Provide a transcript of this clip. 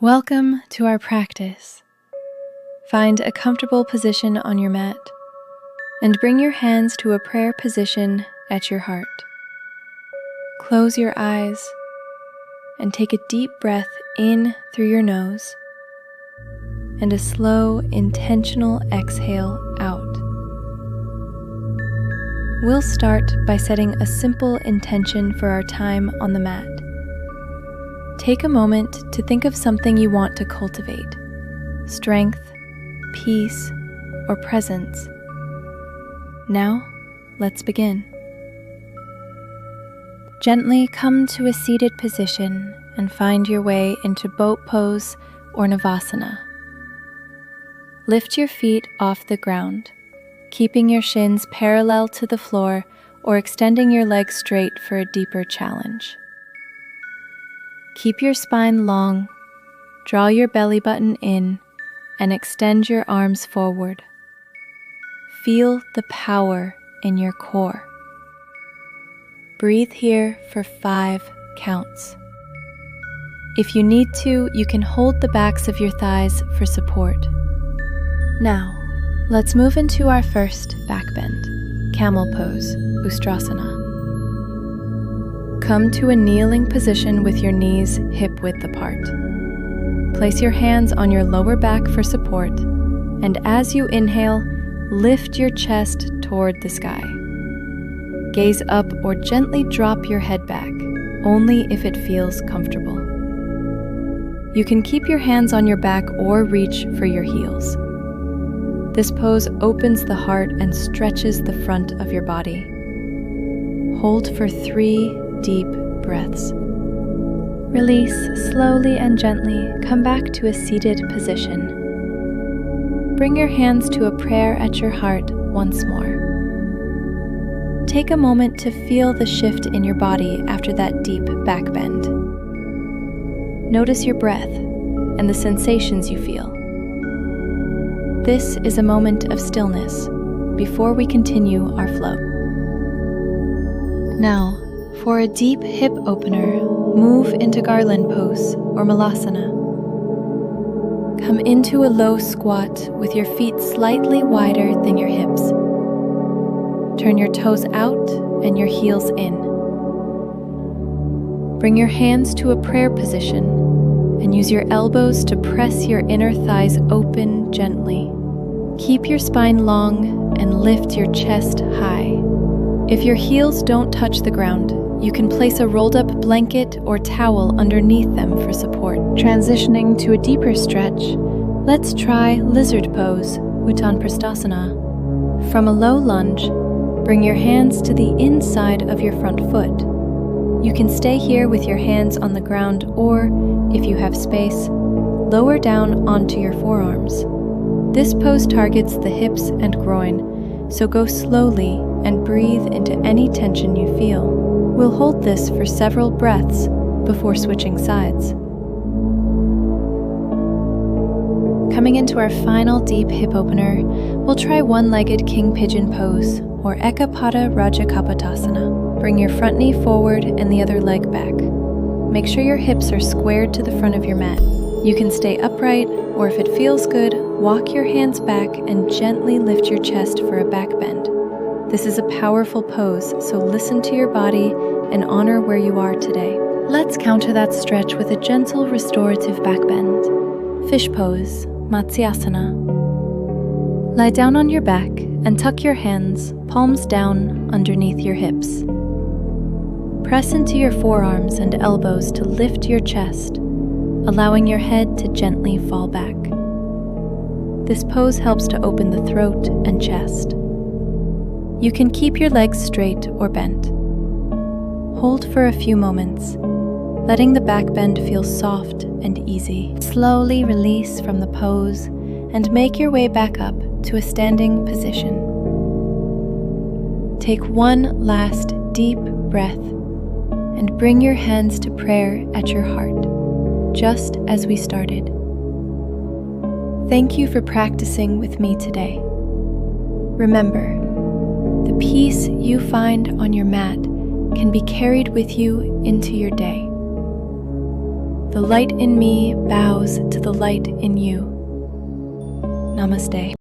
Welcome to our practice. Find a comfortable position on your mat and bring your hands to a prayer position at your heart. Close your eyes and take a deep breath in through your nose and a slow, intentional exhale out. We'll start by setting a simple intention for our time on the mat. Take a moment to think of something you want to cultivate: strength, peace, or presence. Now, let's begin. Gently come to a seated position and find your way into boat pose or navasana. Lift your feet off the ground, keeping your shins parallel to the floor or extending your legs straight for a deeper challenge. Keep your spine long, draw your belly button in, and extend your arms forward. Feel the power in your core. Breathe here for 5 counts. If you need to, you can hold the backs of your thighs for support. Now, let's move into our first back bend, Camel pose, Ustrasana. Come to a kneeling position with your knees hip-width apart. Place your hands on your lower back for support, and as you inhale, lift your chest toward the sky. Gaze up or gently drop your head back, only if it feels comfortable. You can keep your hands on your back or reach for your heels. This pose opens the heart and stretches the front of your body. Hold for 3 deep breaths. Release slowly and gently. Come back to a seated position. Bring your hands to a prayer at your heart once more. Take a moment to feel the shift in your body after that deep back bend. Notice your breath and the sensations you feel. This is a moment of stillness before we continue our flow. Now, for a deep hip opener, move into Garland pose or malasana. Come into a low squat with your feet slightly wider than your hips. Turn your toes out and your heels in. Bring your hands to a prayer position and use your elbows to press your inner thighs open gently. Keep your spine long and lift your chest high. If your heels don't touch the ground, you can place a rolled up blanket or towel underneath them for support. Transitioning to a deeper stretch, let's try lizard pose, Uttanapristhasana. From a low lunge, bring your hands to the inside of your front foot. You can stay here with your hands on the ground or, if you have space, lower down onto your forearms. This pose targets the hips and groin, so go slowly and breathe into any tension you feel. We'll hold this for several breaths before switching sides. Coming into our final deep hip opener, we'll try one-legged king pigeon pose or Ekapada Rajakapotasana. Bring your front knee forward and the other leg back. Make sure your hips are squared to the front of your mat. You can stay upright, or if it feels good, walk your hands back and gently lift your chest for a back bend. This is a powerful pose, so listen to your body and honor where you are today. Let's counter that stretch with a gentle restorative back bend. Fish pose, Matsyasana. Lie down on your back and tuck your hands, palms down, underneath your hips. Press into your forearms and elbows to lift your chest, allowing your head to gently fall back. This pose helps to open the throat and chest. You can keep your legs straight or bent. Hold for a few moments, letting the back bend feel soft and easy. Slowly release from the pose and make your way back up to a standing position. Take one last deep breath and bring your hands to prayer at your heart, just as we started. Thank you for practicing with me today. Remember, the peace you find on your mat can be carried with you into your day. The light in me bows to the light in you. Namaste.